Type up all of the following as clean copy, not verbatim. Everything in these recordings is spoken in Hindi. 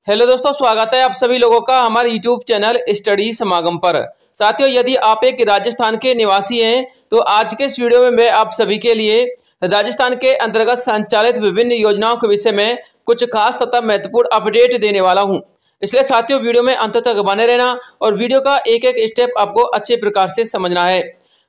हेलो दोस्तों, स्वागत है आप सभी लोगों का हमारे यूट्यूब चैनल स्टडी समागम पर। साथियों, यदि आप एक राजस्थान के निवासी हैं तो आज के इस वीडियो में मैं आप सभी के लिए राजस्थान के अंतर्गत संचालित विभिन्न योजनाओं के विषय में कुछ खास तथा महत्वपूर्ण अपडेट देने वाला हूं। इसलिए साथियों, वीडियो में अंत तक बने रहना और वीडियो का एक एक स्टेप आपको अच्छे प्रकार से समझना है।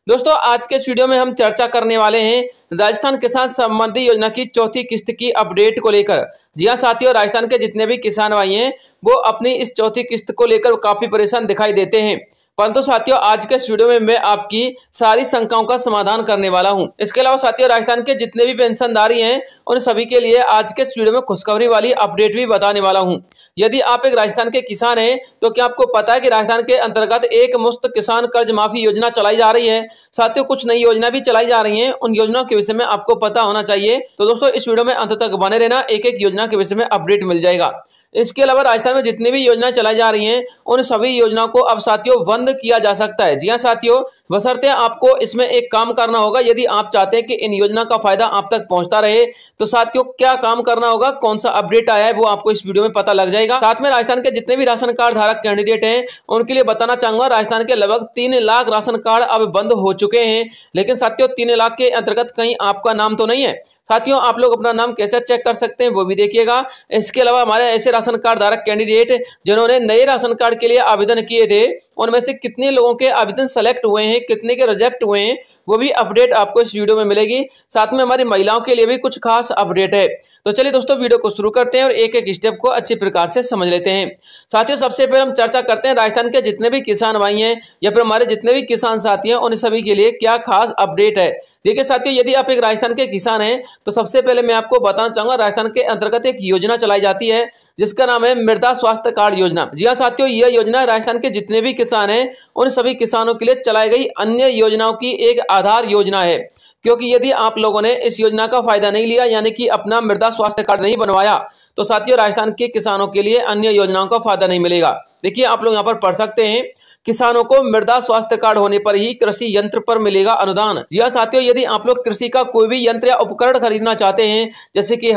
दोस्तों, आज के इस वीडियो में हम चर्चा करने वाले हैं राजस्थान किसान समृद्धि योजना की चौथी किस्त की अपडेट को लेकर। जी हां साथियों, राजस्थान के जितने भी किसान भाई हैं वो अपनी इस चौथी किस्त को लेकर काफी परेशान दिखाई देते हैं, परंतु साथियों आज के इस वीडियो में मैं आपकी सारी शंकाओं का समाधान करने वाला हूं। इसके अलावा साथियों, राजस्थान के जितने भी पेंशनधारी हैं उन सभी के लिए आज के इस वीडियो में खुशखबरी वाली अपडेट भी बताने वाला हूं। यदि आप एक राजस्थान के किसान हैं तो क्या आपको पता है कि राजस्थान के अंतर्गत एक मुफ्त किसान कर्ज माफी योजना चलाई जा रही है। साथियों, कुछ नई योजना भी चलाई जा रही है, उन योजनाओं के विषय में आपको पता होना चाहिए। तो दोस्तों, इस वीडियो में अंत तक बने रहना, एक एक योजना के विषय में अपडेट मिल जाएगा। इसके अलावा राजस्थान में जितनी भी योजनाएं चलाई जा रही हैं उन सभी योजनाओं को अब साथियों बंद किया जा सकता है। जी हां साथियों, बशर्ते आपको इसमें एक काम करना होगा। यदि आप चाहते हैं कि इन योजना का फायदा आप तक पहुंचता रहे तो साथियों क्या काम करना होगा, कौन सा अपडेट आया है वो आपको इस वीडियो में पता लग जाएगा। साथ में राजस्थान के जितने भी राशन कार्ड धारक कैंडिडेट हैं उनके लिए बताना चाहूंगा, राजस्थान के लगभग 3 लाख राशन कार्ड अब बंद हो चुके हैं। लेकिन साथियों 3 लाख के अंतर्गत कहीं आपका नाम तो नहीं है। साथियों, आप लोग अपना नाम कैसे चेक कर सकते हैं वो भी देखिएगा। इसके अलावा हमारे ऐसे राशन कार्ड धारक कैंडिडेट जिन्होंने नए राशन कार्ड के लिए आवेदन किए थे उनमें से कितने लोगों के आवेदन सेलेक्ट हुए हैं, कितने के रिजेक्ट हुए हैं, वो भी अपडेट आपको इस वीडियो में मिलेगी। साथ में हमारी महिलाओं के लिए भी कुछ खास अपडेट है। तो चलिए दोस्तों, वीडियो को शुरू करते हैं और एक एक स्टेप को अच्छी प्रकार से समझ लेते हैं। साथियों, सबसे पहले हम चर्चा करते हैं राजस्थान के जितने भी किसान भाई हैं या फिर हमारे जितने भी किसान साथी हैं उन सभी के लिए क्या खास अपडेट है। देखिए साथियों, यदि आप एक राजस्थान के किसान हैं तो सबसे पहले मैं आपको बताना चाहूंगा, राजस्थान के अंतर्गत एक योजना चलाई जाती है जिसका नाम है मृदा स्वास्थ्य कार्ड योजना। जी हां साथियों, यह योजना राजस्थान के जितने भी किसान हैं उन सभी किसानों के लिए चलाई गई अन्य योजनाओं की एक आधार योजना है। क्योंकि यदि आप लोगों ने इस योजना का फायदा नहीं लिया, यानी कि अपना मृदा स्वास्थ्य कार्ड नहीं बनवाया, तो साथियों राजस्थान के किसानों के लिए अन्य योजनाओं का फायदा नहीं मिलेगा। देखिए, आप लोग यहाँ पर पढ़ सकते हैं, किसानों को मृदा स्वास्थ्य कार्ड होने पर ही कृषि यंत्र पर मिलेगा अनुदान। जी हां साथियों, यदि आप लोग कृषि का कोई भी यंत्र या उपकरण खरीदना चाहते हैं, जैसे कि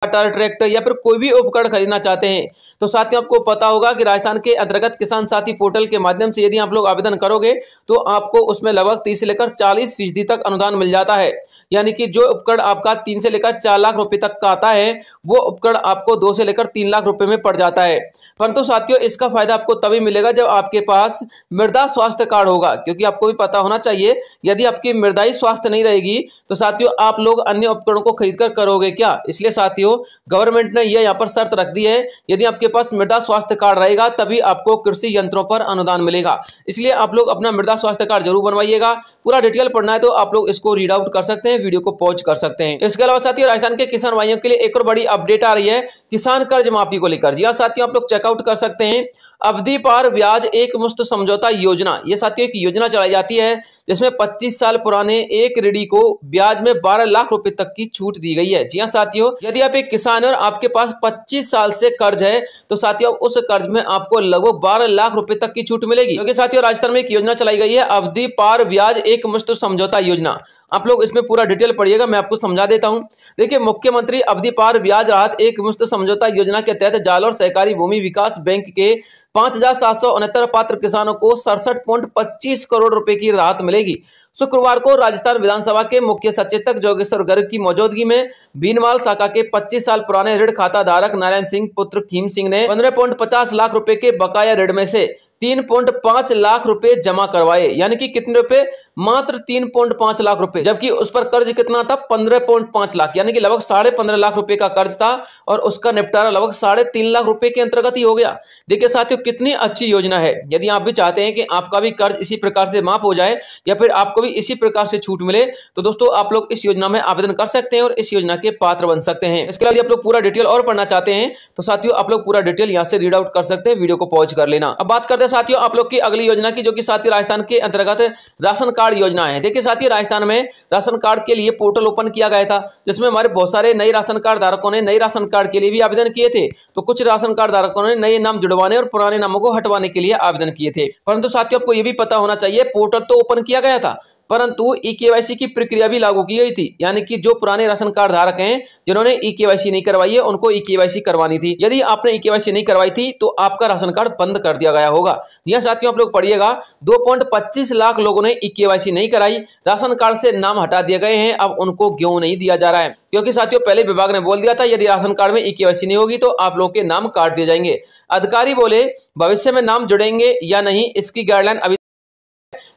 ट्रैक्टर या फिर कोई भी उपकरण खरीदना चाहते हैं, तो साथियों आपको पता होगा कि राजस्थान के अंतर्गत किसान साथी पोर्टल के माध्यम से यदि आप लोग आवेदन करोगे तो आपको उसमें लगभग 30 से लेकर 40% तक अनुदान मिल जाता है। यानी कि जो उपकरण आपका 3 से लेकर 4 लाख रुपए तक का आता है वो उपकरण आपको 2 से लेकर 3 लाख रुपए में पड़ जाता है। परंतु साथियों, इसका फायदा आपको तभी मिलेगा जब आपके पास मृदा स्वास्थ्य कार्ड होगा। क्योंकि आपको भी पता होना चाहिए, यदि आपकी मृदाई स्वास्थ्य नहीं रहेगी तो साथियों आप लोग अन्य उपकरणों को खरीद कर करोगे क्या। इसलिए साथियों गवर्नमेंट ने यह यहाँ पर शर्त रख दी है, यदि आपके पास मृदा स्वास्थ्य कार्ड रहेगा तभी आपको कृषि यंत्रों पर अनुदान मिलेगा। इसलिए आप लोग अपना मृदा स्वास्थ्य कार्ड जरूर बनवाइएगा। पूरा डिटेल पढ़ना है तो आप लोग इसको रीड आउट कर सकते हैं, वीडियो को पॉज कर सकते हैं। इसके अलावा साथियों, राजस्थान के किसान भाइयों के लिए एक और बड़ी अपडेट आ रही है किसान कर्ज माफी को लेकर। जी हां साथियों, आप लोग चेकआउट कर सकते हैं, अवधि पार ब्याज एक मुश्त समझौता योजना। ये साथियों एक योजना चलाई जाती है जिसमें 25 साल पुराने एक ऋणी को ब्याज में 12 लाख रुपए तक की छूट दी गई है। जी हां साथियों, यदि आप एक किसान है और आपके पास 25 साल से कर्ज है तो साथियों उस कर्ज में आपको लगभग 12 लाख रुपए तक की छूट मिलेगी। क्योंकि साथियों राजस्थान में एक योजना चलाई गई है, अवधि पार ब्याज एक मुश्त समझौता योजना। आप लोग इसमें पूरा डिटेल पढ़िएगा, मैं आपको समझा देता हूं। देखिए, मुख्यमंत्री अवधि पार ब्याज राहत एक मुश्त समझौता योजना के तहत जालौर सहकारी भूमि विकास बैंक के 5,769 पात्र किसानों को 67.25 करोड़ रुपए की राहत मिलेगी। शुक्रवार को राजस्थान विधानसभा के मुख्य सचेतक जोगेश्वर गर्ग की मौजूदगी में भीनमाल शाखा के 25 साल पुराने ऋण खाता धारक नारायण सिंह पुत्र खीम सिंह ने 15.50 लाख रुपए के बकाया ऋण में से 3.5 लाख रुपए जमा करवाए। यानी कि कितने रुपए, मात्र 3.5 लाख रुपए, जबकि उस पर कर्ज कितना था, 15.5 लाख, यानी कि लगभग 15.5 लाख रुपए का कर्ज था और उसका निपटारा लगभग 3.5 लाख रुपए के अंतर्गत ही हो गया। देखिए साथियों, कितनी अच्छी योजना है। यदि आप भी चाहते हैं कि आपका भी कर्ज इसी प्रकार से माफ हो जाए या फिर आपको भी इसी प्रकार से छूट मिले तो दोस्तों आप लोग इस योजना में आवेदन कर सकते हैं और इस योजना के पात्र बन सकते हैं। इसके अलावा आप लोग पूरा डिटेल और पढ़ना चाहते हैं तो साथियों आप लोग पूरा डिटेल यहाँ से रीड आउट कर सकते हैं, वीडियो को पॉज कर लेना। अब बात करते हैं साथियों आप लोग की अगली योजना की, जो कि साथियों राजस्थान के अंतर्गत राशन कार्ड योजना है। देखिए साथियों, राजस्थान में राशन कार्ड के लिए पोर्टल ओपन किया गया था जिसमें हमारे बहुत सारे नए राशन कार्ड धारकों ने नए राशन कार्ड के लिए भी आवेदन किए थे। तो कुछ राशन कार्ड धारकों ने नए नाम जुड़वाने और पुराने नामों को हटवाने के लिए आवेदन किए थे। परंतु साथियों आपको यह भी पता होना चाहिए, पोर्टल तो ओपन किया गया था परंतु ई-केवाईसी की प्रक्रिया भी लागू की गई थी, यानी कि जो पुराने राशन कार्ड धारक हैं जिन्होंने ई-केवाईसी नहीं करवाई है उनको ई-केवाईसी करवानी थी। यदि आपने ई-केवाईसी नहीं करवाई थी तो आपका राशन कार्ड बंद कर दिया गया होगा। यह साथियों आप लोग पढ़िएगा, 2.25 लाख लोगों ने ई-केवाईसी नहीं कराई, राशन कार्ड से नाम हटा दिए गए हैं, अब उनको क्यों नहीं दिया जा रहा है? क्योंकि साथियों पहले विभाग ने बोल दिया था यदि राशन कार्ड में ई-केवाईसी नहीं होगी तो आप लोगों के नाम काट दिए जाएंगे। अधिकारी बोले भविष्य में नाम जुड़ेंगे या नहीं इसकी गाइडलाइन अभी,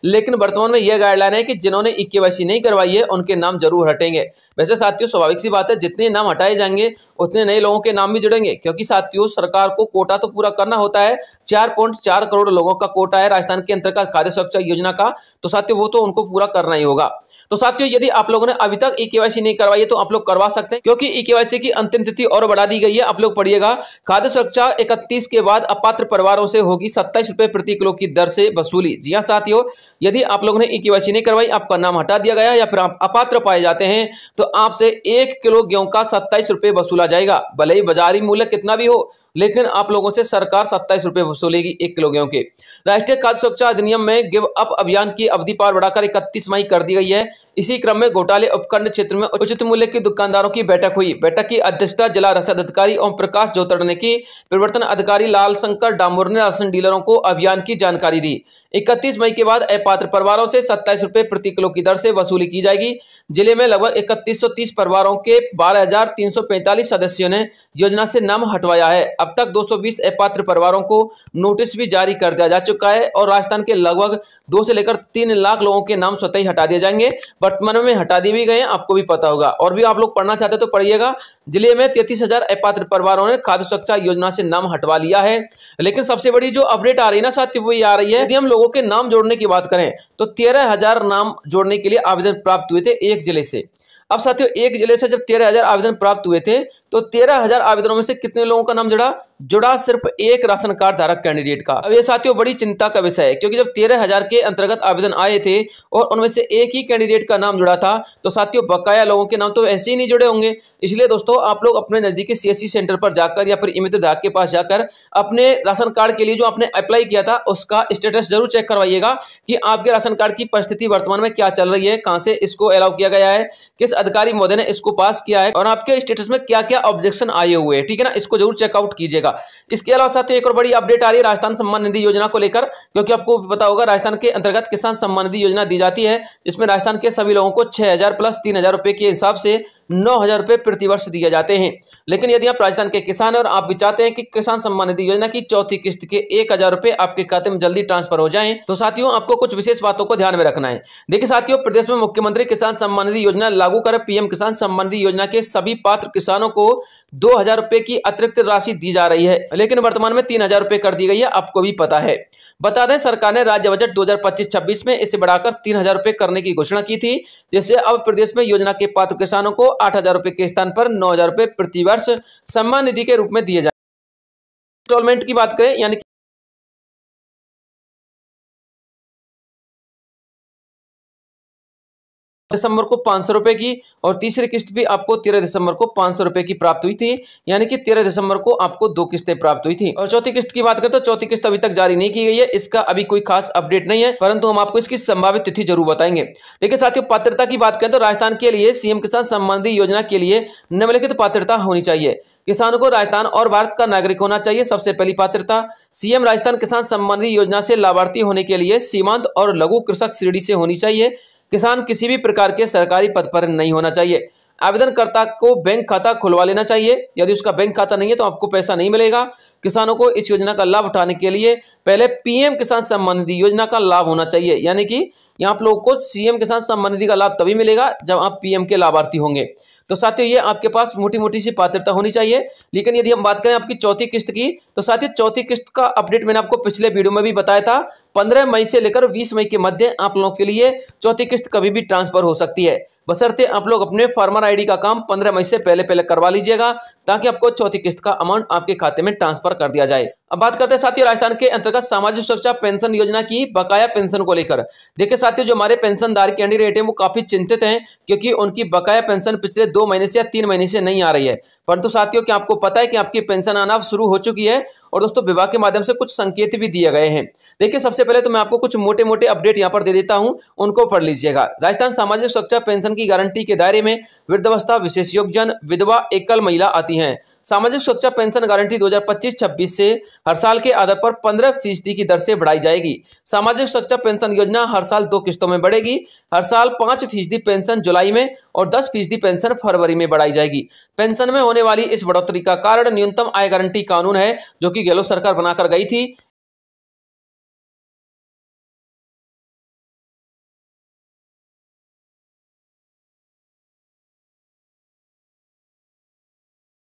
लेकिन वर्तमान में यह गाइडलाइन है कि जिन्होंने ई-केवाईसी नहीं करवाई है उनके नाम जरूर हटेंगे। वैसे साथियों स्वाभाविक सी बात है, जितने नाम हटाए जाएंगे उतने नए लोगों के नाम भी जुड़ेंगे, क्योंकि साथियों सरकार को कोटा तो पूरा करना होता है। 4.4 करोड़ लोगों का कोटा है राजस्थान के अंतर्गत खाद्य सुरक्षा योजना का, तो साथियों वो तो उनको पूरा करना ही होगा। तो साथियों यदि आप लोगों ने अभी तक ई-केवाईसी नहीं करवाई है तो आप लोग करवा सकते हैं, क्योंकि ई-केवाईसी की अंतिम तिथि और बढ़ा दी गई है। आप लोग पढ़िएगा, खाद्य सुरक्षा 31 के बाद अपात्र परिवारों से होगी 27 रुपए प्रति किलो की दर से वसूली। जी हाँ साथियों, यदि आप लोगों ने ई-केवाईसी नहीं करवाई, आपका नाम हटा दिया गया या फिर आप अपात्र पाए जाते हैं तो आपसे 1 किलो गेहूं का 27 रुपए वसूला जाएगा। भले ही बाजारी मूल्य कितना भी हो, लेकिन आप लोगों से सरकार 27 रुपए वसूलेगी 1 किलो गेहूं के। राष्ट्रीय खाद्य सुरक्षा अधिनियम में गिव अप अभियान की अवधि पार बढ़ाकर 31 मई कर दी गई है। इसी क्रम में घोटाले उपखंड क्षेत्र में उचित मूल्य की दुकानदारों की बैठक हुई। बैठक की अध्यक्षता जिला रसद अधिकारी ओम प्रकाश जोतड़ ने की। परिवर्तन अधिकारी लाल शंकर डामोर ने राशन डीलरों को अभियान की जानकारी दी। 31 मई के बाद अपात्र परिवारों से 27 रुपए प्रति किलो की दर से वसूली की जाएगी। जिले में लगभग 3130 परिवारों के 12,345 सदस्यों ने योजना से नाम हटवाया है। अब तक 220 अपात्र परिवारों को नोटिस भी जारी कर दिया जा चुका है और राजस्थान के लगभग 2 से लेकर 3 लाख लोगों के नाम स्वतः ही हटा दिए जाएंगे। वर्तमान में हटा दिए भी गए हैं, आपको भी पता होगा। और भी आप लोग पढ़ना चाहते तो पढ़िएगा। जिले में 33,000 अपात्र परिवारों ने खाद्य सुरक्षा योजना से नाम हटवा लिया है। लेकिन सबसे बड़ी जो अपडेट आ रही है ना साथियों, वो ये आ रही है, यदि हम लोगों के नाम जोड़ने की बात करें तो 13,000 नाम जोड़ने के लिए आवेदन प्राप्त हुए थे एक जिले से। अब साथियों एक जिले से जब 13,000 आवेदन प्राप्त हुए थे तो 13,000 आवेदनों में से कितने लोगों का नाम जुड़ा सिर्फ एक राशन कार्ड धारक कैंडिडेट का। अब ये साथियों बड़ी चिंता का विषय है, क्योंकि जब 13,000 के अंतर्गत आवेदन आए थे और उनमें से एक ही कैंडिडेट का नाम जुड़ा था, तो साथियों बकाया लोगों के नाम तो ऐसे ही नहीं जुड़े होंगे। इसलिए दोस्तों आप लोग अपने नजदीकी सीएससी सेंटर पर जाकर या फिर ई-मित्र धारक के पास जाकर अपने राशन कार्ड के लिए जो आपने अप्लाई किया था उसका स्टेटस जरूर चेक करवाइएगा कि आपके राशन कार्ड की परिस्थिति वर्तमान में क्या चल रही है, कहां से इसको अलाउ किया गया है, किस अधिकारी महोदय ने इसको पास किया है और आपके स्टेटस में क्या क्या ऑब्जेक्शन आए हुए हैं। ठीक है ना, इसको जरूर चेकआउट कीजिएगा। इसके अलावा साथियों एक और बड़ी अपडेट आ रही है राजस्थान सम्मान निधि योजना को लेकर, क्योंकि आपको पता होगा राजस्थान के अंतर्गत किसान सम्मान निधि योजना दी जाती है, जिसमें राजस्थान के सभी लोगों को 6,000 प्लस 3,000 रुपए के हिसाब से 9,000 रुपए प्रति वर्ष दिए जाते हैं। लेकिन यदि आप राजस्थान के किसान हैं और आप भी चाहते हैं कि किसान सम्मान निधि योजना की चौथी किस्त के 1,000 रुपए आपके खाते में जल्दी ट्रांसफर हो जाएं, तो साथियों आपको कुछ विशेष बातों को ध्यान में रखना है। देखिए साथियों, प्रदेश में मुख्यमंत्री किसान सम्मान निधि योजना लागू कर पीएम किसान सम्मान निधि योजना के सभी पात्र किसानों को 2,000 रुपए की अतिरिक्त राशि दी जा रही है, लेकिन वर्तमान में 3,000 रुपए कर दी गई है, आपको भी पता है। बता दें सरकार ने राज्य बजट 2025-26 में इसे बढ़ाकर 3,000 रुपए करने की घोषणा की थी, जिससे अब प्रदेश में योजना के पात्र किसानों को 8,000 रुपए के स्थान पर 9,000 रुपए प्रति वर्ष सम्मान निधि के रूप में दिए जाए। इंस्टॉलमेंट की बात करें यानी दिसंबर को 500 रुपए की और तीसरी किस्त भी आपको 13 दिसंबर को 500 रुपए की प्राप्त हुई थी, यानी कि 13 दिसंबर को आपको 2 किस्तें प्राप्त हुई थी। और चौथी किस्त की बात करें तो चौथी किस्त अभी तक जारी नहीं की गई है, इसका अभी कोई खास अपडेट नहीं है, परंतु हम आपको इसकी संभावित तिथि जरूर बताएंगे। देखिए साथियों, पात्रता की बात करें तो राजस्थान के लिए सीएम किसान सम्मान निधि योजना के लिए निम्नलिखित पात्रता होनी चाहिए। किसानों को राजस्थान और भारत का नागरिक होना चाहिए। सबसे पहली पात्रता, सीएम राजस्थान किसान सम्मान निधि योजना से लाभार्थी होने के लिए सीमांत और लघु कृषक श्रेणी से होनी चाहिए। किसान किसी भी प्रकार के सरकारी पद पर नहीं होना चाहिए। आवेदनकर्ता को बैंक खाता खुलवा लेना चाहिए, यदि उसका बैंक खाता नहीं है तो आपको पैसा नहीं मिलेगा। किसानों को इस योजना का लाभ उठाने के लिए पहले पीएम किसान सम्मान निधि योजना का लाभ होना चाहिए, यानी कि यहाँ आप लोगों को सीएम किसान सम्मान निधि का लाभ तभी मिलेगा जब आप पीएम के लाभार्थी होंगे। तो साथियों ये आपके पास मोटी मोटी सी पात्रता होनी चाहिए। लेकिन यदि हम बात करें आपकी चौथी किस्त की, तो साथियों चौथी किस्त का अपडेट मैंने आपको पिछले वीडियो में भी बताया था। 15 मई से लेकर 20 मई के मध्य आप लोगों के लिए चौथी किस्त कभी भी ट्रांसफर हो सकती है, बशर्ते आप लोग अपने फार्मर आईडी का काम 15 मई से पहले करवा लीजिएगा, ताकि आपको चौथी किस्त का अमाउंट आपके खाते में ट्रांसफर कर दिया जाए। अब बात करते हैं साथियों राजस्थान के अंतर्गत सामाजिक सुरक्षा पेंशन योजना की बकाया पेंशन को लेकर। देखिए साथियों, जो हमारे पेंशनधारी कैंडिडेट हैं वो काफी चिंतित हैं, क्योंकि उनकी बकाया पेंशन पिछले 2 महीने से या 3 महीने से नहीं आ रही है। परंतु साथियों, क्या आपको पता है कि आपकी पेंशन आना शुरू हो चुकी है? और दोस्तों, विभाग के माध्यम से कुछ संकेत भी दिए गए हैं। देखिए, सबसे पहले तो मैं आपको कुछ मोटे मोटे अपडेट यहाँ पर दे देता हूँ, उनको पढ़ लीजिएगा। राजस्थान सामाजिक सुरक्षा पेंशन की गारंटी के दायरे में वृद्धावस्था, विशेष योगजन, विधवा, एकल महिला आती हैं। सामाजिक सुरक्षा पेंशन गारंटी 2025-26 से हर साल के आधार पर 15% की दर से बढ़ाई जाएगी। सामाजिक सुरक्षा पेंशन योजना हर साल 2 किस्तों में बढ़ेगी। हर साल 5% पेंशन जुलाई में और 10% पेंशन फरवरी में बढ़ाई जाएगी। पेंशन में होने वाली इस बढ़ोतरी का कारण न्यूनतम आय गारंटी कानून है, जो कि गहलोत सरकार बनाकर गई थी।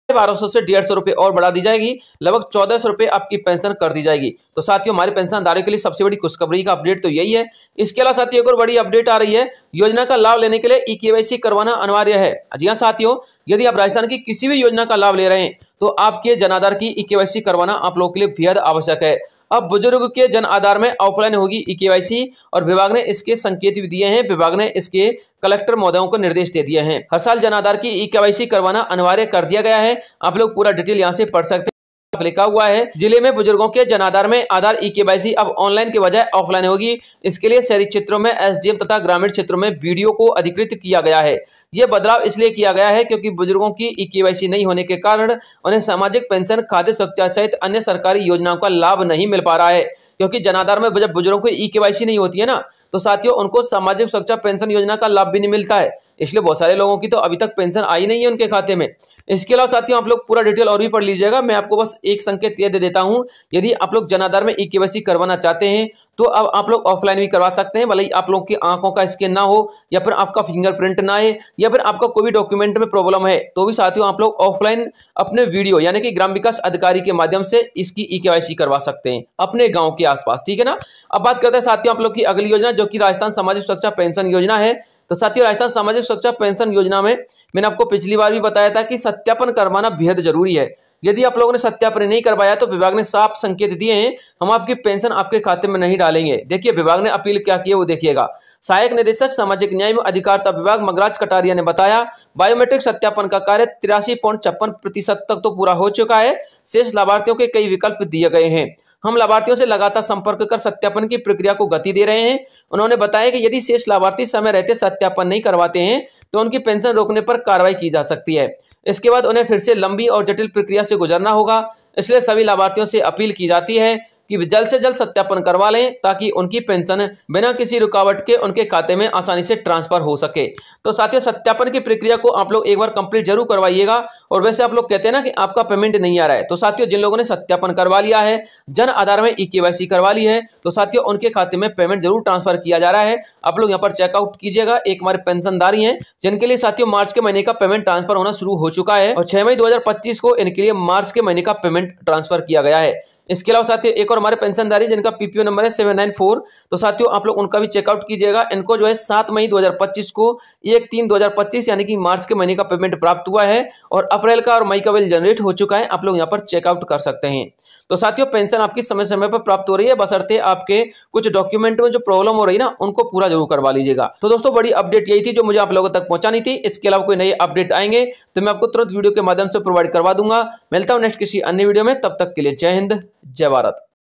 1200 से 150 रुपए और बढ़ा दी जाएगी। लगभग 1400 रुपए आपकी पेंशन कर दी जाएगी। तो साथियों, हमारे पेंशनधारियों के लिए सबसे बड़ी खुशखबरी का अपडेट तो यही है। इसके अलावा साथियों, एक और बड़ी अपडेट आ रही है। योजना का लाभ लेने के लिए ई-केवाईसी करवाना अनिवार्य है। जी हाँ साथियों, यदि आप राजस्थान की किसी भी योजना का लाभ ले रहे हैं तो आपके जन आधार की ई-केवाईसी करवाना आप लोगों के लिए बेहद आवश्यक है। अब बुजुर्ग के जन आधार में ऑफलाइन होगी ई-केवाईसी, और विभाग ने इसके संकेत भी दिए हैं। विभाग ने इसके कलेक्टर महोदयों को निर्देश दे दिए हैं। हर साल जन आधार की ई-केवाईसी करवाना अनिवार्य कर दिया गया है। आप लोग पूरा डिटेल यहाँ से पढ़ सकते हैं। लिखा हुआ है, जिले में बुजुर्गों के जन आधार में आधार ई-केवाईसी अब ऑनलाइन के बजाय ऑफलाइन होगी। इसके लिए शहरी क्षेत्रों में एसडीएम तथा ग्रामीण क्षेत्रों में बीडीओ को अधिकृत किया गया है। यह बदलाव इसलिए किया गया है क्योंकि बुजुर्गों की ई-केवाईसी नहीं होने के कारण उन्हें सामाजिक पेंशन, खाद्य सुरक्षा सहित अन्य सरकारी योजनाओं का लाभ नहीं मिल पा रहा है। क्योंकि जन आधार में जब बुजुर्गों को ई-केवाईसी नहीं होती है ना, तो साथियों उनको सामाजिक सुरक्षा पेंशन योजना का लाभ भी नहीं मिलता है। इसलिए बहुत सारे लोगों की तो अभी तक पेंशन आई नहीं है उनके खाते में। इसके अलावा साथियों, आप लोग पूरा डिटेल और भी पढ़ लीजिएगा। मैं आपको बस एक संकेत ये दे देता हूं, यदि आप लोग जन आधार में ई-केवाईसी करवाना चाहते हैं तो अब आप लोग ऑफलाइन भी करवा सकते हैं। भले ही आप लोग की आंखों का स्कैन ना हो, या फिर आपका फिंगरप्रिंट ना आए, या फिर आपका कोई भी डॉक्यूमेंट में प्रॉब्लम है, तो भी साथियों आप लोग ऑफलाइन अपने वीडियो यानी कि ग्राम विकास अधिकारी के माध्यम से इसकी ई-केवाईसी करवा सकते हैं अपने गाँव के आसपास। ठीक है ना। अब बात करते हैं साथियों आप लोग की अगली योजना, जो कि राजस्थान सामाजिक सुरक्षा पेंशन योजना है। तो साथियों, राजस्थान सामाजिक सुरक्षा पेंशन योजना में मैंने आपको पिछली बार भी बताया था कि सत्यापन करवाना बेहद जरूरी है। यदि आप लोगों ने सत्यापन नहीं करवाया तो विभाग ने साफ संकेत दिए हैं, हम आपकी पेंशन आपके खाते में नहीं डालेंगे। देखिए, विभाग ने अपील क्या की है वो देखिएगा। सहायक निदेशक सामाजिक न्याय एवं अधिकारिता विभाग मगराज कटारिया ने बताया, बायोमेट्रिक सत्यापन का कार्य 83.56% तक तो पूरा हो चुका है। शेष लाभार्थियों के कई विकल्प दिए गए हैं। हम लाभार्थियों से लगातार संपर्क कर सत्यापन की प्रक्रिया को गति दे रहे हैं। उन्होंने बताया कि यदि शेष लाभार्थी समय रहते सत्यापन नहीं करवाते हैं तो उनकी पेंशन रोकने पर कार्रवाई की जा सकती है। इसके बाद उन्हें फिर से लंबी और जटिल प्रक्रिया से गुजरना होगा। इसलिए सभी लाभार्थियों से अपील की जाती है कि जल्द से जल्द सत्यापन करवा लें, ताकि उनकी पेंशन बिना किसी रुकावट के उनके खाते में आसानी से ट्रांसफर हो सके। तो साथियों, सत्यापन की प्रक्रिया को आप लोग एक बार कंप्लीट जरूर करवाइएगा। और वैसे आप लोग कहते हैं ना कि आपका पेमेंट नहीं आ रहा है, तो साथियों जिन लोगों ने सत्यापन करवा लिया है, जन आधार में ई-केवाईसी करवा ली है, तो साथियों उनके खाते में पेमेंट जरूर ट्रांसफर किया जा रहा है। आप लोग यहाँ पर चेकआउट कीजिएगा। एक हमारे पेंशनधारी हैं जिनके लिए साथियों मार्च के महीने का पेमेंट ट्रांसफर होना शुरू हो चुका है, और 6 मई 2025 को इनके लिए मार्च के महीने का पेमेंट ट्रांसफर किया गया है। इसके अलावा साथियों एक और हमारे पेंशनधारी जिनका पीपीओ नंबर है 794, तो साथियों आप लोग उनका भी चेकआउट कीजिएगा। इनको जो है 7 मई 2025 को 1/3/2025 यानी कि मार्च के महीने का पेमेंट प्राप्त हुआ है, और अप्रैल का और मई का बिल जनरेट हो चुका है। आप लोग यहाँ पर चेकआउट कर सकते हैं। तो साथियों, पेंशन आपकी समय समय पर प्राप्त हो रही है, बशर्ते आपके कुछ डॉक्यूमेंट में जो प्रॉब्लम हो रही है ना, उनको पूरा जरूर करवा लीजिएगा। तो दोस्तों, बड़ी अपडेट यही थी जो मुझे आप लोगों तक पहुंचानी थी। इसके अलावा कोई नई अपडेट आएंगे तो मैं आपको तुरंत वीडियो के माध्यम से प्रोवाइड करवा दूंगा। मिलता हूं नेक्स्ट किसी अन्य वीडियो में, तब तक के लिए जय हिंद, जय भारत।